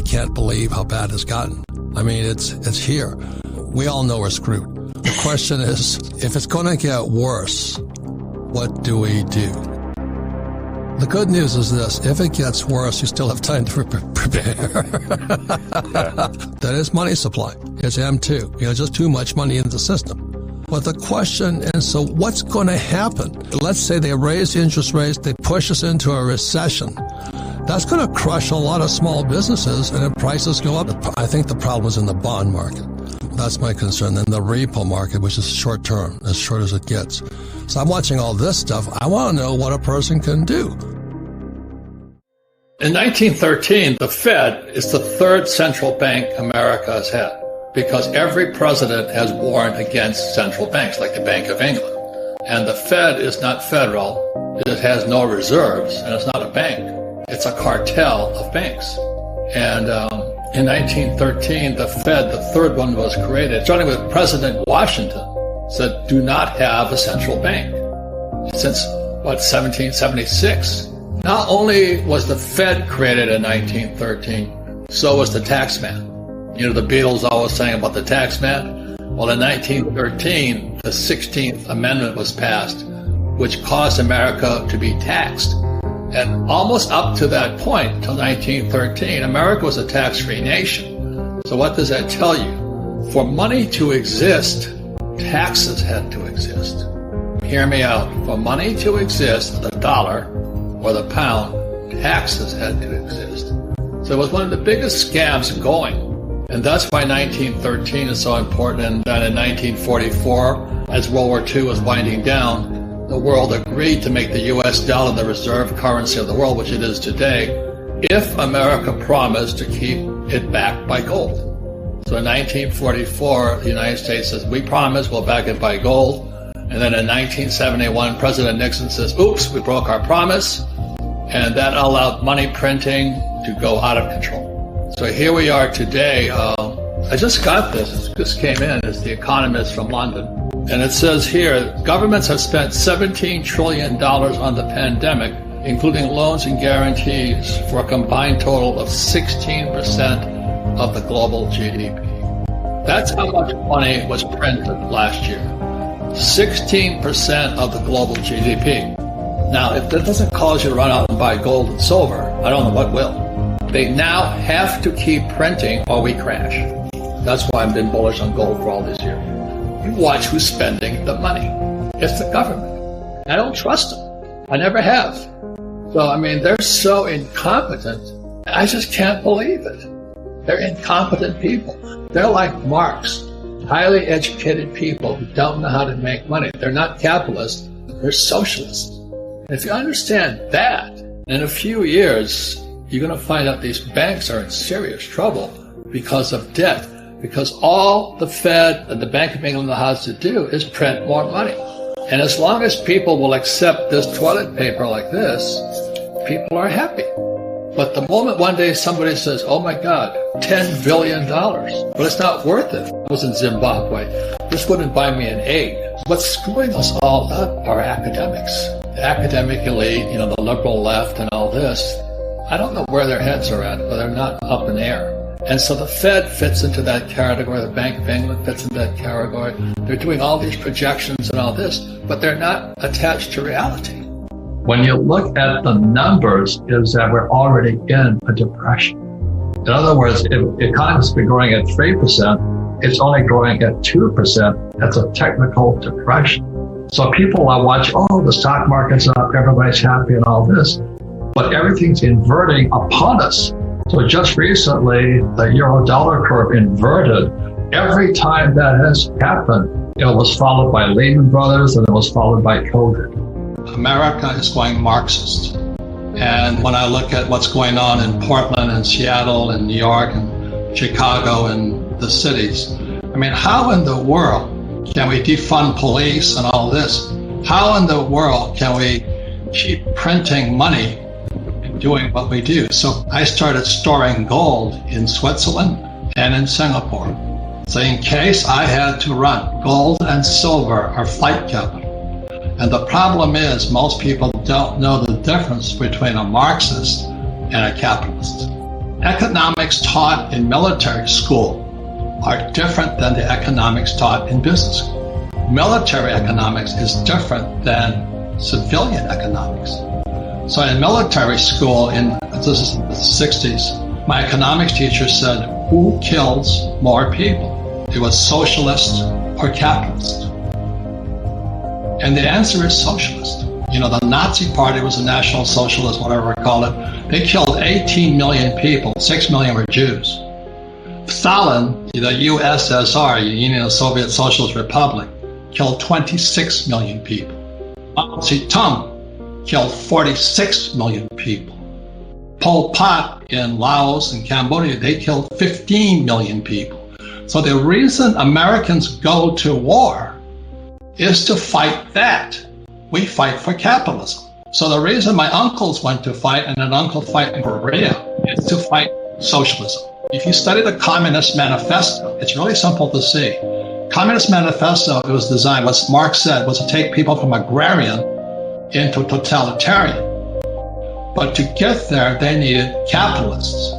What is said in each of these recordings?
can't believe how bad it's gotten. I mean, it's here. We all know we're screwed. The question is, if it's going to get worse, what do we do? The good news is this: if it gets worse, you still have time to prepare. That is money supply. It's M2. Just too much money in the system. But the question is, so what's going to happen? Let's say they raise interest rates, they push us into a recession. That's going to crush a lot of small businesses, and if prices go up, I think the problem is in the bond market. That's my concern. Then the repo market, which is short term, as short as it gets. So I'm watching all this stuff. I want to know what a person can do. In 1913, the Fed is the third central bank America has had, because every president has warned against central banks, like the Bank of England. And the Fed is not federal. It has no reserves, and it's not a bank. It's a cartel of banks. And in 1913, the Fed, the third one, was created, starting with President Washington, said, do not have a central bank. Since, 1776? Not only was the Fed created in 1913, so was the taxman. The Beatles always sang about the taxman. Well, in 1913, the 16th Amendment was passed, which caused America to be taxed. And almost up to that point, until 1913, America was a tax-free nation. So what does that tell you? For money to exist, taxes had to exist. Hear me out. For money to exist, the dollar or the pound, taxes had to exist. So it was one of the biggest scams going. And that's why 1913 is so important. And then in 1944, as World War II was winding down, the world agreed to make the U.S. dollar the reserve currency of the world, which it is today, if America promised to keep it backed by gold. So in 1944, the United States says, we promise we'll back it by gold. And then in 1971, President Nixon says, oops, we broke our promise. And that allowed money printing to go out of control. So here we are today. I just got this. It just came in. It's The Economist from London. And it says here, governments have spent $17 trillion on the pandemic, including loans and guarantees, for a combined total of 16% of the global GDP. That's how much money was printed last year. 16% of the global GDP. Now, if that doesn't cause you to run out and buy gold and silver, I don't know what will. They now have to keep printing or we crash. That's why I've been bullish on gold for all these years. You watch who's spending the money. It's the government. I don't trust them. I never have. So, they're so incompetent. I just can't believe it. They're incompetent people. They're like Marx, highly educated people who don't know how to make money. They're not capitalists. They're socialists. And if you understand that, in a few years, you're going to find out these banks are in serious trouble because of debt. Because all the Fed and the Bank of England has to do is print more money. And as long as people will accept this toilet paper like this, people are happy. But the moment one day somebody says, oh my God, $10 billion, but it's not worth it. I was in Zimbabwe. This wouldn't buy me an egg. What's screwing us all up are academics. The academic elite, the liberal left and all this, I don't know where their heads are at, but they're not up in the air. And so the Fed fits into that category, the Bank of England fits into that category. They're doing all these projections and all this, but they're not attached to reality. When you look at the numbers, is that we're already in a depression. In other words, if the economy's been growing at 3%, it's only growing at 2%. That's a technical depression. So people are watching, the stock market's up, everybody's happy and all this, but everything's inverting upon us. So just recently, the euro-dollar curve inverted. Every time that has happened, it was followed by Lehman Brothers and it was followed by COVID. America is going Marxist. And when I look at what's going on in Portland and Seattle and New York and Chicago and the cities, how in the world can we defund police and all this? How in the world can we keep printing money and doing what we do? So I started storing gold in Switzerland and in Singapore. So in case I had to run, gold and silver are flight capital. And the problem is most people don't know the difference between a Marxist and a capitalist. Economics taught in military school are different than the economics taught in business school. Military economics is different than civilian economics. So in military school, this is in the 60s, my economics teacher said, who kills more people? It was socialist or capitalist. And the answer is socialist. The Nazi Party was a National Socialist, whatever we call it. They killed 18 million people. 6 million were Jews. Stalin, the USSR, Union of Soviet Socialist Republic, killed 26 million people. Mao Zedong killed 46 million people. Pol Pot in Laos and Cambodia, they killed 15 million people. So the reason Americans go to war is to fight that. We fight for capitalism. So the reason my uncles went to fight and an uncle fight in Korea is to fight socialism. If you study the Communist Manifesto, it's really simple to see. Communist Manifesto, it was designed, what Marx said, was to take people from agrarian into totalitarian. But to get there, they needed capitalists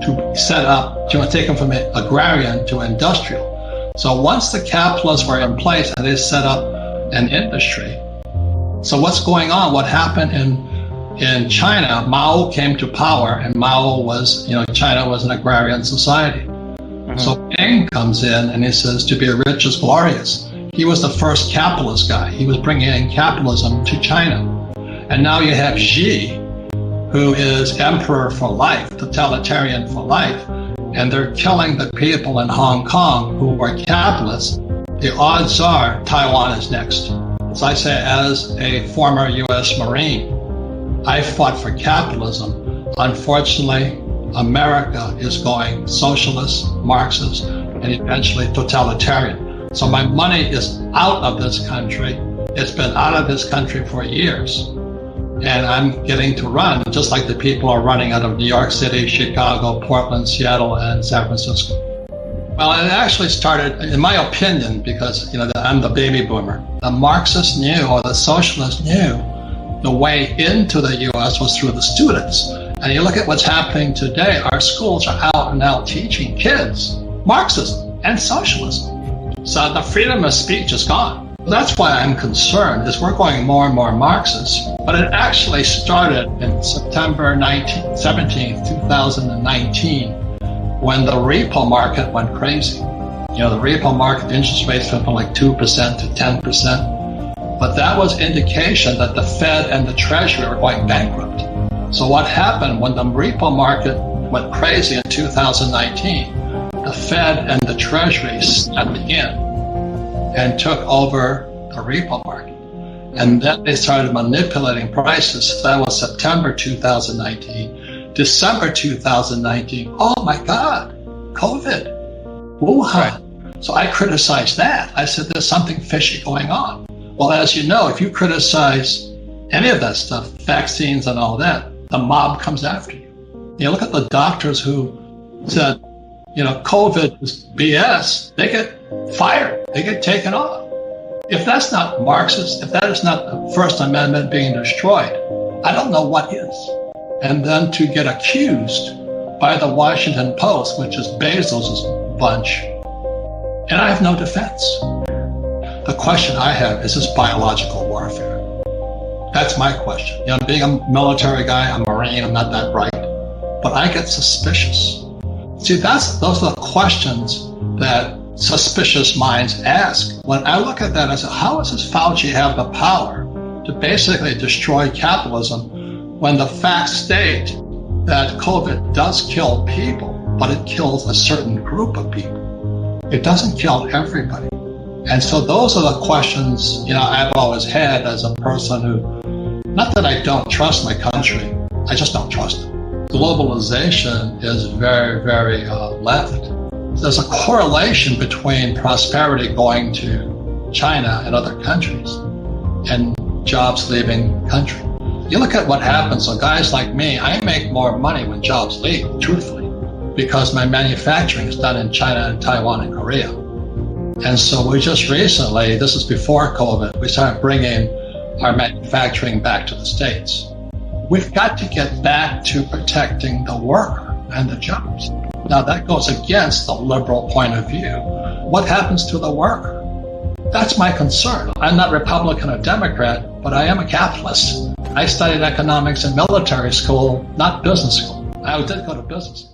to set up, to take them from agrarian to industrial. So once the capitalists were in place and they set up an industry, so what's going on? What happened in China? Mao came to power, and Mao was, China was an agrarian society. Mm-hmm. So Deng comes in and he says, to be rich is glorious. He was the first capitalist guy. He was bringing in capitalism to China. And now you have Xi, who is emperor for life, totalitarian for life, and they're killing the people in Hong Kong who were capitalists. The odds are Taiwan is next. As I say, as a former U.S. Marine, I fought for capitalism. Unfortunately, America is going socialist, Marxist, and eventually totalitarian. So my money is out of this country. It's been out of this country for years. And I'm getting to run, just like the people are running out of New York City, Chicago, Portland, Seattle, and San Francisco. Well, it actually started, in my opinion, because I'm the baby boomer. The Marxists knew, or the socialists knew, the way into the U.S. was through the students. And you look at what's happening today, our schools are out and out teaching kids Marxism and socialism. So the freedom of speech is gone. That's why I'm concerned, is we're going more and more Marxist. But it actually started in September 17th, 2019, when the repo market went crazy. The repo market interest rates went from like 2% to 10%. But that was indication that the Fed and the Treasury were going bankrupt. So what happened when the repo market went crazy in 2019, the Fed and the Treasury stepped in and took over the repo market. And then they started manipulating prices. That was September 2019. December 2019, oh my God, COVID, Wuhan. Right. So I criticized that. I said, there's something fishy going on. Well, as you know, if you criticize any of that stuff, vaccines and all that, the mob comes after you. Look at the doctors who said, COVID is BS, they get fired, they get taken off. If that's not Marxist, if that is not the First Amendment being destroyed, I don't know what is. And then to get accused by the Washington Post, which is Bezos' bunch, and I have no defense. The question I have, is this biological warfare? That's my question. Being a military guy, I'm a Marine, I'm not that bright, but I get suspicious. See, those are the questions that suspicious minds ask. When I look at that, I say, how does this Fauci have the power to basically destroy capitalism when the facts state that COVID does kill people, but it kills a certain group of people? It doesn't kill everybody. And so those are the questions, I've always had as a person who, not that I don't trust my country, I just don't trust it. Globalization is very, very left. There's a correlation between prosperity going to China and other countries and jobs leaving the country. You look at what happens. So guys like me, I make more money when jobs leave, truthfully, because my manufacturing is done in China and Taiwan and Korea. And so we just recently, this is before COVID, we started bringing our manufacturing back to the States. We've got to get back to protecting the worker. and the jobs. Now that goes against the liberal point of view. What happens to the worker? That's my concern. I'm not Republican or Democrat, but I am a capitalist. I studied economics in military school, not business school. I did go to business.